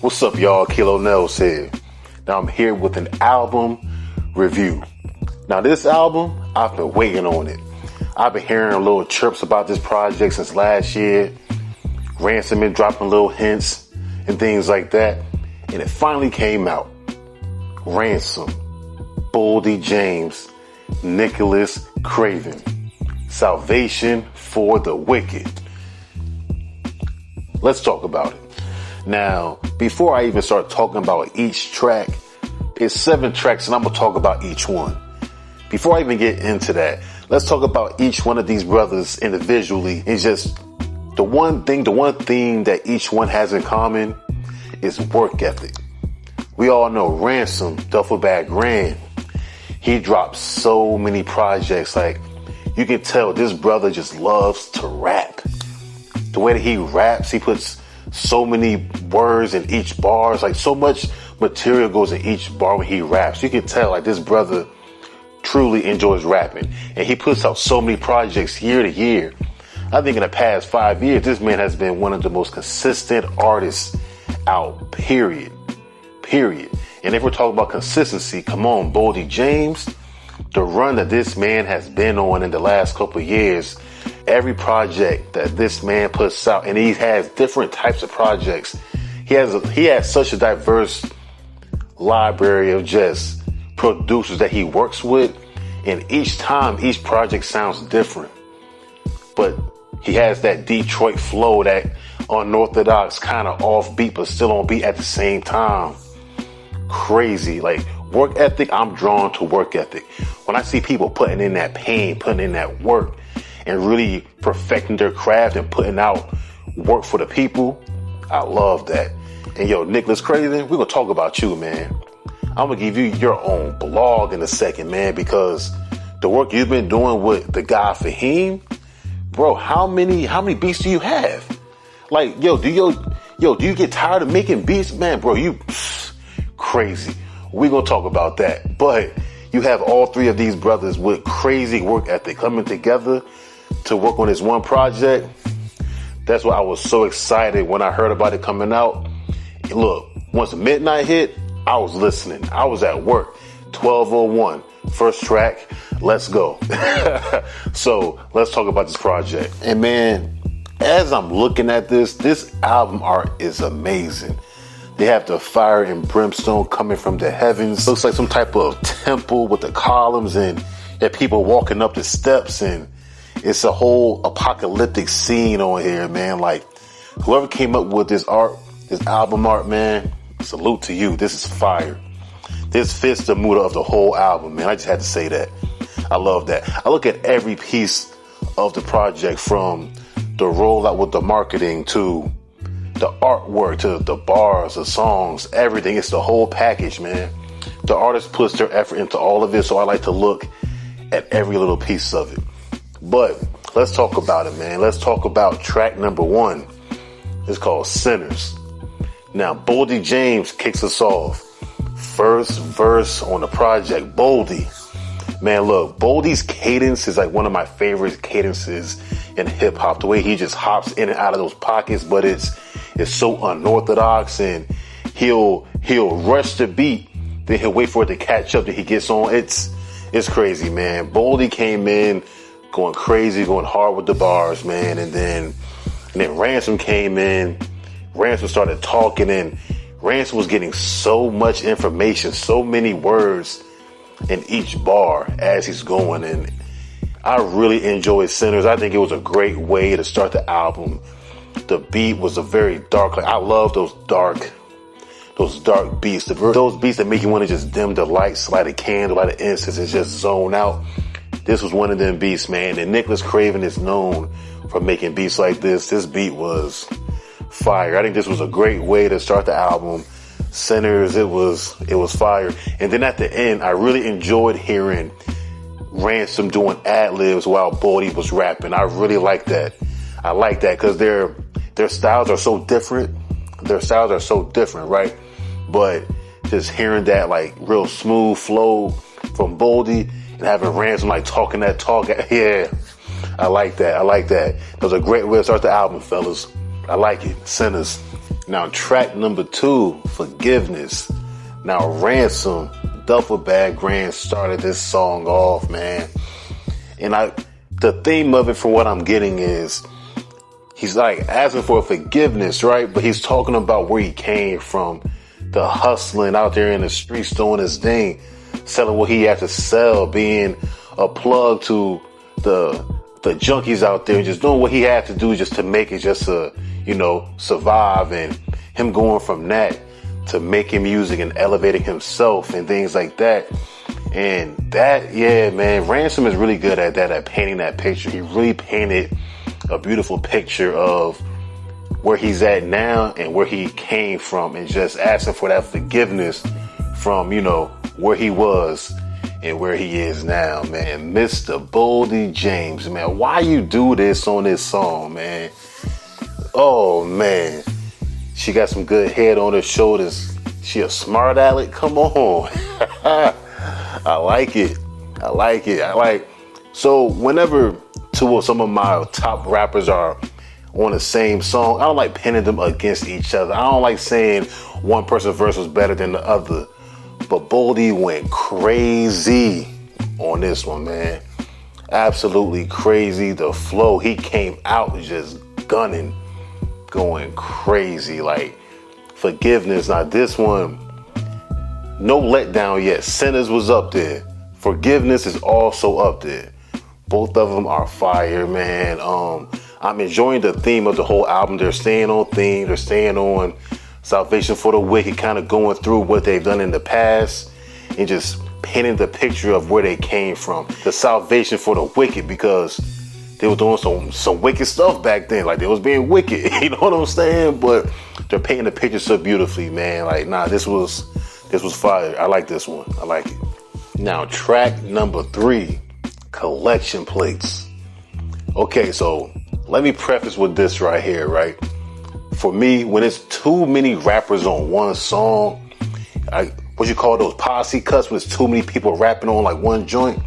What's up, y'all? Kilo Nels here. Now I'm here with an album review. Now this album, I've been waiting on it. I've been hearing little chirps about this project since last year. Ransom been dropping little hints and things like that. And it finally came out. Ransom, Boldy James, Nicholas Craven. Salvation for the Wicked. Let's talk about it. Now, before I even start talking about each track, it's 7 tracks and I'm going to talk about each one. Before I even get into that, let's talk about each one of these brothers individually. It's just the one thing that each one has in common is work ethic. We all know Ransom, Duffel Bag Ran. He dropped so many projects. Like, you can tell this brother just loves to rap. The way that he raps, he puts so many words in each bar. It's like so much material goes in each bar when he raps. You can tell like this brother truly enjoys rapping. And he puts out so many projects year to year. I think in the past 5 years, this man has been one of the most consistent artists out, period. And if we're talking about consistency, come on, Boldy James, the run that this man has been on in the last couple of years, every project that this man puts out, and he has different types of projects. He has such a diverse library of just producers that he works with, and each time, each project sounds different. But he has that Detroit flow, that unorthodox kind of offbeat, but still on beat at the same time. Crazy. Like, work ethic, I'm drawn to work ethic. When I see people putting in that pain, putting in that work, and really perfecting their craft and putting out work for the people, I love that. And yo, Nicholas Craven, we're gonna talk about you, man. I'm gonna give you your own blog in a second, man, because the work you've been doing with the guy Fahim, bro, how many beats do you have? Like, do you get tired of making beats? Man, bro, you crazy. We're gonna talk about that. But you have all 3 of these brothers with crazy work ethic coming together to work on this one project. That's why I was so excited when I heard about it coming out. Look, once midnight hit, I was listening. I was at work. 12:01, first track. Let's go. So let's talk about this project. And man, as I'm looking at this album art is amazing. They have the fire and brimstone coming from the heavens. Looks like some type of temple with the columns and people walking up the steps, and it's a whole apocalyptic scene on here, man. Like, whoever came up with this art, this album art, man, salute to you. This is fire. This fits the mood of the whole album, man. I just had to say that. I love that. I look at every piece of the project, from the rollout with the marketing to the artwork to the bars, the songs, everything. It's the whole package, man. The artist puts their effort into all of it, so I like to look at every little piece of it. But let's talk about it, man. Let's talk about track number 1. It's called Sinners. Now, Boldy James kicks us off. First verse on the project, Boldy. Man, look, Boldy's cadence is like one of my favorite cadences in hip hop. The way he just hops in and out of those pockets, but it's so unorthodox, and he'll rush the beat, then he'll wait for it to catch up, then he gets on. It's crazy, man. Boldy came in going crazy, going hard with the bars, man, and then Ransom came in. Ransom started talking, and Ransom was getting so much information, so many words in each bar as he's going, and I really enjoyed Sinners. I think it was a great way to start the album. The beat was a very dark, like, I love those dark beats, those beats that make you want to just dim the lights, light a candle, light an incense, and just zone out. This was one of them beats, man. And Nicholas Craven is known for making beats like this. This beat was fire. I think this was a great way to start the album. Sinners, it was fire. And then at the end, I really enjoyed hearing Ransom doing ad-libs while Boldy was rapping. I really like that. I like that because their styles are so different. Right? But just hearing that like real smooth flow from Boldy and having Ransom like talking that talk, yeah, I like that. That was a great way to start the album, fellas. I like it. Sinners. Now, track number 2, Forgiveness. Now, Ransom, Duffel Bag Grand started this song off, man. And the theme of it, from what I'm getting, is he's like asking for forgiveness, right? But he's talking about where he came from, the hustling out there in the streets, doing his thing, selling what he had to sell, being a plug to the junkies out there, just doing what he had to do just to make it, just to, survive. And him going from that to making music and elevating himself and things like that. And that, yeah, man, Ransom is really good at that, at painting that picture. He really painted a beautiful picture of where he's at now and where he came from, and just asking for that forgiveness from, where he was and where he is now, man. Mr. Boldy James, man, why you do this on this song, man? Oh, man. She got some good head on her shoulders. She a smart aleck? Come on. I like it. So whenever two of some of my top rappers are on the same song, I don't like pinning them against each other. I don't like saying one person's verse was better than the other. But Boldy went crazy on this one, man. Absolutely crazy. The flow, he came out just gunning, going crazy. Like, Forgiveness. Now this one, no letdown yet. Sinners was up there. Forgiveness is also up there. Both of them are fire, man. I'm enjoying the theme of the whole album. They're staying on theme. They're staying on salvation for the wicked, kind of going through what they've done in the past and just painting the picture of where they came from. The salvation for the wicked, because they were doing some wicked stuff back then. Like, they was being wicked, you know what I'm saying? But they're painting the picture so beautifully, man. Like, nah, this was fire. I like this one. I like it. Now, track number 3, Collection Plates. Okay, so let me preface with this right here, right? For me, when it's too many rappers on one song, what you call those posse cuts, when it's too many people rapping on like one joint,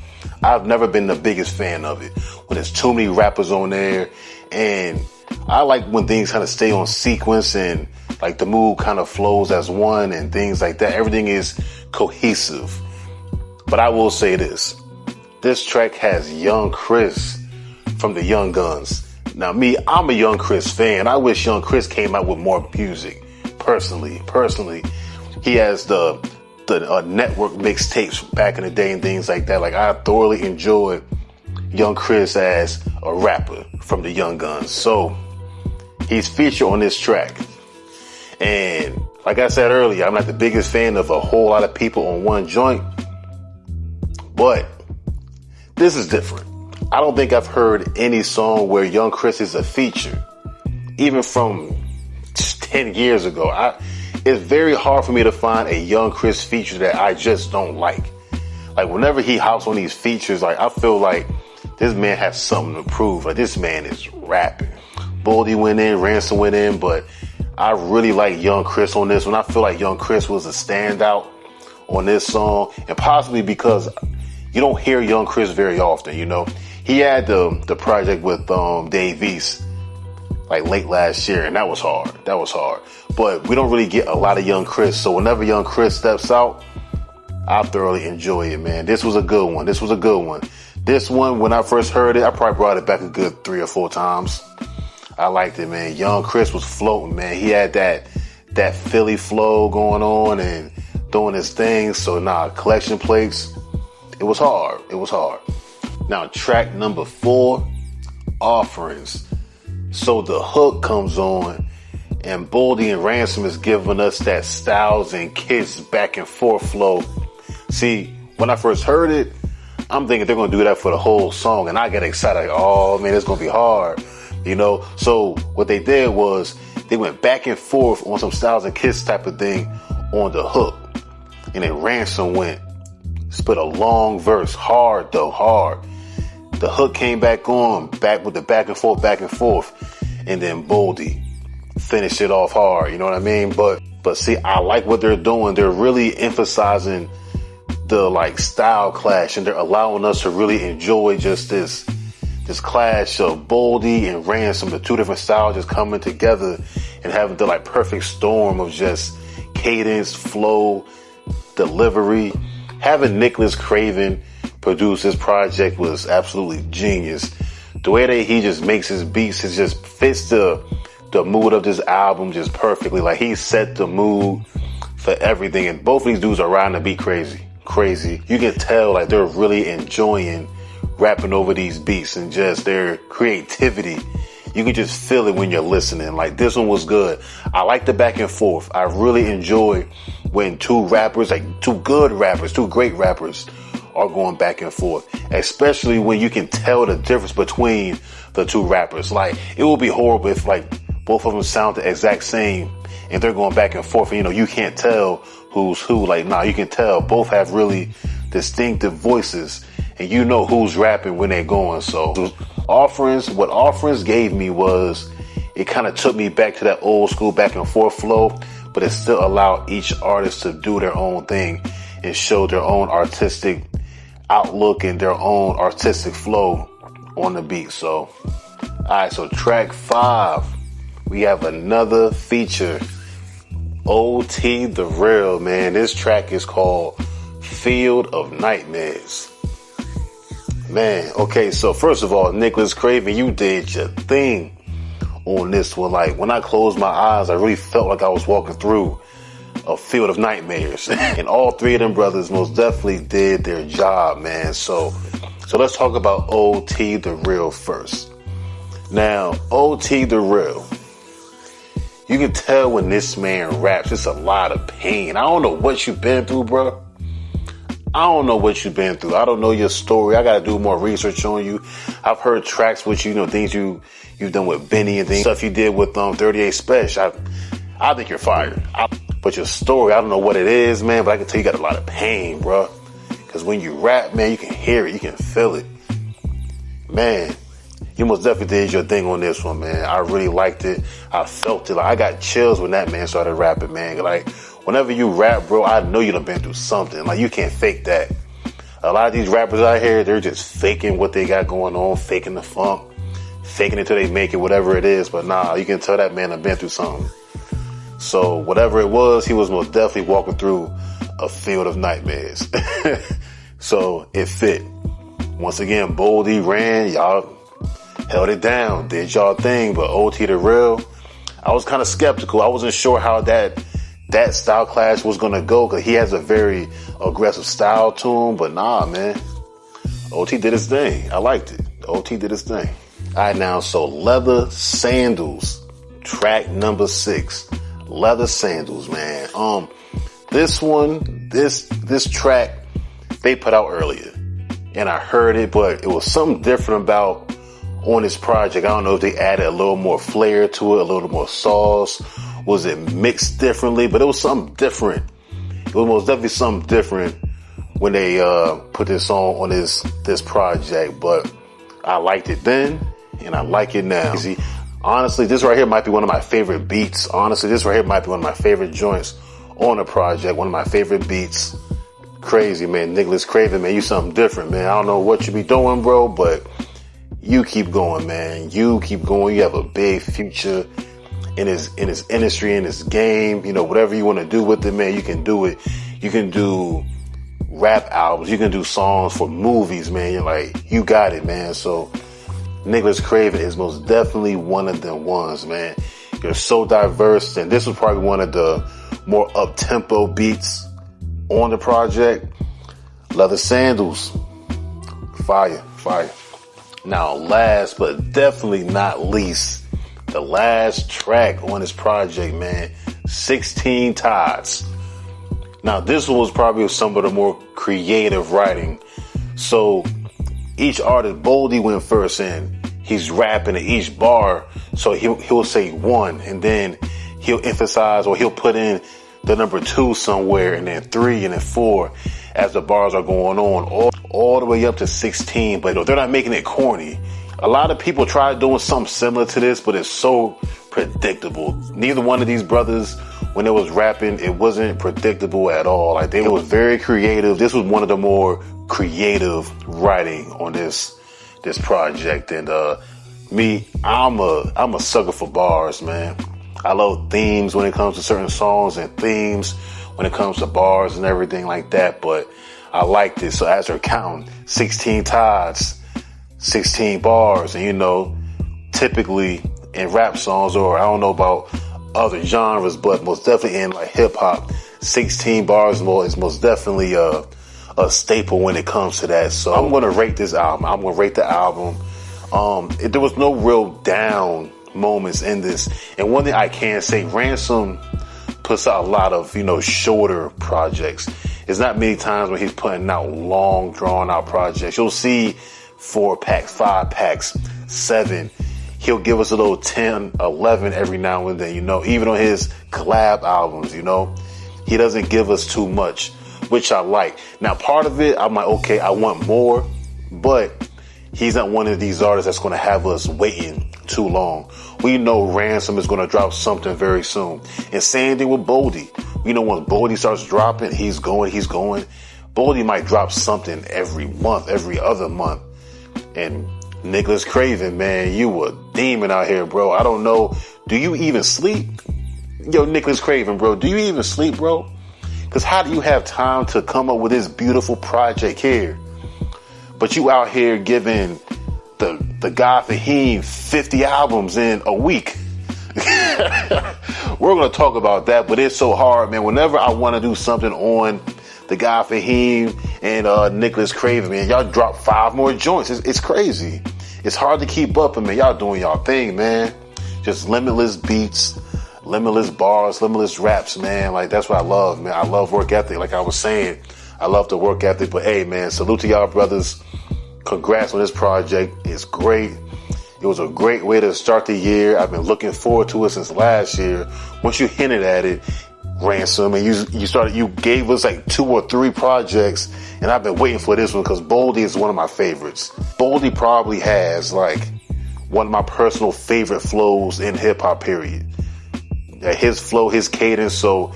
I've never been the biggest fan of it. When there's too many rappers on there, and I like when things kind of stay on sequence and like the mood kind of flows as one and things like that. Everything is cohesive. But I will say this track has Young Chris from the Young Guns. Now me, I'm a Young Chris fan. I wish Young Chris came out with more music. Personally, he has the network mixtapes back in the day and things like that. Like, I thoroughly enjoyed Young Chris as a rapper from the Young Guns. So he's featured on this track. And like I said earlier, I'm not the biggest fan of a whole lot of people on one joint, but this is different. I don't think I've heard any song where Young Chris is a feature, even from 10 years ago. It's very hard for me to find a Young Chris feature that I just don't like. Like, whenever he hops on these features, like, I feel like this man has something to prove. Like, this man is rapping. Boldy went in, Ransom went in, but I really like Young Chris on this one. I feel like Young Chris was a standout on this song, and possibly because you don't hear Young Chris very often, He had the project with Dave East like late last year, and that was hard. But we don't really get a lot of Young Chris, so whenever Young Chris steps out, I thoroughly enjoy it, man. This was a good one. This one, when I first heard it, I probably brought it back a good 3 or 4 times. I liked it, man. Young Chris was floating, man. He had that Philly flow going on and doing his thing. So Collection Plates, it was hard. Now, track number 4, Offerings. So the hook comes on, and Boldy and Ransom is giving us that Styles and Kiss back and forth flow. See, when I first heard it, I'm thinking they're going to do that for the whole song, and I get excited. Like, oh, man, it's going to be hard, So what they did was they went back and forth on some Styles and Kiss type of thing on the hook. And then Ransom spit a long verse, hard. The hook came back with the back and forth, and then Boldy finished it off hard, you know what I mean? But see, I like what they're doing. They're really emphasizing the like style clash, and they're allowing us to really enjoy just this clash of Boldy and Ransom, the two different styles just coming together and having the like perfect storm of just cadence, flow, delivery. Having Nicholas Craven produce this project was absolutely genius. The way that he just makes his beats, it just fits the mood of this album just perfectly. Like, he set the mood for everything, and both of these dudes are riding the beat crazy. You can tell like they're really enjoying rapping over these beats, and just their creativity. You can just feel it when you're listening. Like, this one was good. I like the back and forth. I really enjoy when two rappers, like two good rappers, two great rappers, are going back and forth. Especially when you can tell the difference between the two rappers. Like, it would be horrible if like both of them sound the exact same and they're going back and forth, and you can't tell who's who. Like, nah, you can tell both have really distinctive voices, and you know who's rapping when they're going. So what Offerings gave me was, it kind of took me back to that old school back and forth flow, but it still allowed each artist to do their own thing and show their own artistic outlook and their own artistic flow on the beat. So, alright, so track 5, we have another feature, OT The Real, man. This track is called Field of Nightmares. Man, okay, so first of all, Nicholas Craven, you did your thing on this one. Like, when I closed my eyes, I really felt like I was walking through a field of nightmares. And all three of them brothers most definitely did their job, man. So let's talk about OT The Real first. Now, OT The Real, you can tell when this man raps, it's a lot of pain. I don't know what you've been through, bro. I don't know what you've been through. I don't know your story. I got to do more research on you. I've heard tracks with you, things you've done with Benny and things, stuff you did with 38 Special. I think you're fired. But your story, I don't know what it is, man, but I can tell you got a lot of pain, bro. Because when you rap, man, you can hear it. You can feel it. Man, you most definitely did your thing on this one, man. I really liked it. I felt it. Like, I got chills when that man started rapping, man. Like, whenever you rap, bro, I know you done been through something. Like, you can't fake that. A lot of these rappers out here, they're just faking what they got going on, faking the funk, faking it till they make it, whatever it is. But nah, you can tell that man done been through something. So whatever it was, he was most definitely walking through a field of nightmares. So it fit. Once again, Boldy ran, y'all held it down, did y'all thing. But OT The Real, I was kind of skeptical. I wasn't sure how that style clash was going to go, because he has a very aggressive style to him. But nah, man, OT did his thing. I liked it. OT did his thing. All right, now, so Leather Sandals, track number 6. Leather Sandals, man. This one, this track they put out earlier, and I heard it, but it was something different about on this project. I don't know if they added a little more flair to it, a little more sauce. Was it mixed differently? But it was something different. It was most definitely something different when they put this on this project. But I liked it then, and I like it now. See, honestly, this right here might be one of my favorite beats. Honestly, this right here might be one of my favorite joints on the project. One of my favorite beats. Crazy, man. Nicholas Craven, man, you something different, man. I don't know what you be doing, bro, but you keep going, man. You keep going. You have a big future in his industry, in his game. Whatever you want to do with it, man, you can do it. You can do rap albums. You can do songs for movies, man. You're like, you got it, man. So Nicholas Craven is most definitely one of them ones, man. You're so diverse, and this was probably one of the more up-tempo beats on the project. Leather Sandals, fire. Now, last but definitely not least, the last track on this project, man, 16 Tides. Now, this one was probably some of the more creative writing. So each artist, Boldy went first, and he's rapping at each bar. So he'll say 1, and then he'll emphasize, or he'll put in the number 2 somewhere, and then 3, and then 4 as the bars are going on, all the way up to 16. But they're not making it corny. A lot of people try doing something similar to this, but it's so predictable. Neither one of these brothers, when they was rapping, it wasn't predictable at all. Like, they was very creative. This was one of the more creative writing on this project. And me, I'm a sucker for bars, man. I love themes when it comes to certain songs and themes when it comes to bars and everything like that. But I like this. So as they're counting 16 tides, 16 bars, and you know, typically in rap songs, or I don't know about other genres, but most definitely in like hip hop, 16 bars is most definitely a staple when it comes to that. So I'm going to rate this album. I'm going to rate the album. There was no real down moments in this. And one thing I can say, Ransom puts out a lot of, you know, shorter projects. It's not many times when he's putting out long, drawn out projects. You'll see 4 packs, 5 packs, 7. He'll give us a little 10, 11 every now and then, you know, even on his collab albums, you know, he doesn't give us too much, which I like. Now, part of it, I'm like, okay, I want more, but he's not one of these artists that's going to have us waiting too long. We know Ransom is going to drop something very soon. And same thing with Boldy. You know, when Boldy starts dropping, he's going. Boldy might drop something every month, every other month. And Nicholas Craven, man, you a demon out here, bro. I don't know. Do you even sleep? Yo, Nicholas Craven, bro, do you even sleep, bro? Because how do you have time to come up with this beautiful project here? But you out here giving the guy Fahim 50 albums in a week. We're going to talk about that, but it's so hard, man. Whenever I want to do something on the guy Fahim and Nicholas Craven, man, y'all drop 5 more joints. It's crazy. It's hard to keep up, and man, y'all doing y'all thing, man. Just limitless beats, limitless bars, limitless raps, man. Like, that's what I love, man. I love work ethic. Like I was saying, I love the work ethic. But hey, man, salute to y'all brothers. Congrats on this project. It's great. It was a great way to start the year. I've been looking forward to it since last year. Once you hinted at it, Ransom, and you gave us like 2 or 3 projects, and I've been waiting for this one because Boldy is one of my favorites. Boldy probably has like one of my personal favorite flows in hip hop, period. His flow, his cadence. So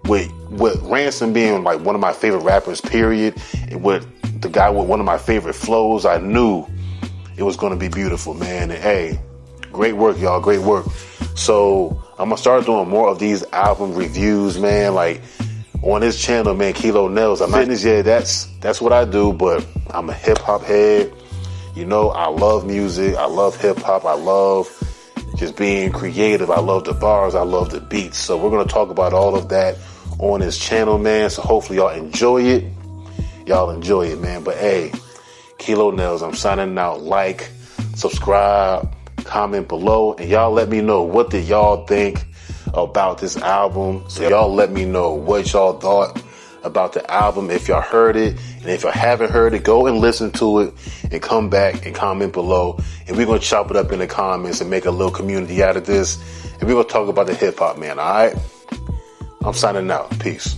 with Ransom being like one of my favorite rappers, period, and with the guy with one of my favorite flows, I knew it was going to be beautiful, man. And hey, great work, y'all. Great work. So I'm going to start doing more of these album reviews, man. Like on this channel, man, Kilo Nails. I'm not, yeah, that's what I do, but I'm a hip hop head. You know, I love music. I love hip hop. I love just being creative. I love the bars. I love the beats. So we're going to talk about all of that on this channel, man. So hopefully y'all enjoy it. Y'all enjoy it, man. But hey, Kilo Nails, I'm signing out. Like, subscribe, comment below, and y'all let me know, what did y'all think about this album? So y'all let me know what y'all thought about the album, if y'all heard it, and if y'all haven't heard it, go and listen to it and come back and comment below, and we're going to chop it up in the comments and make a little community out of this, and we're going to talk about the hip hop, man. All right, I'm signing out. Peace.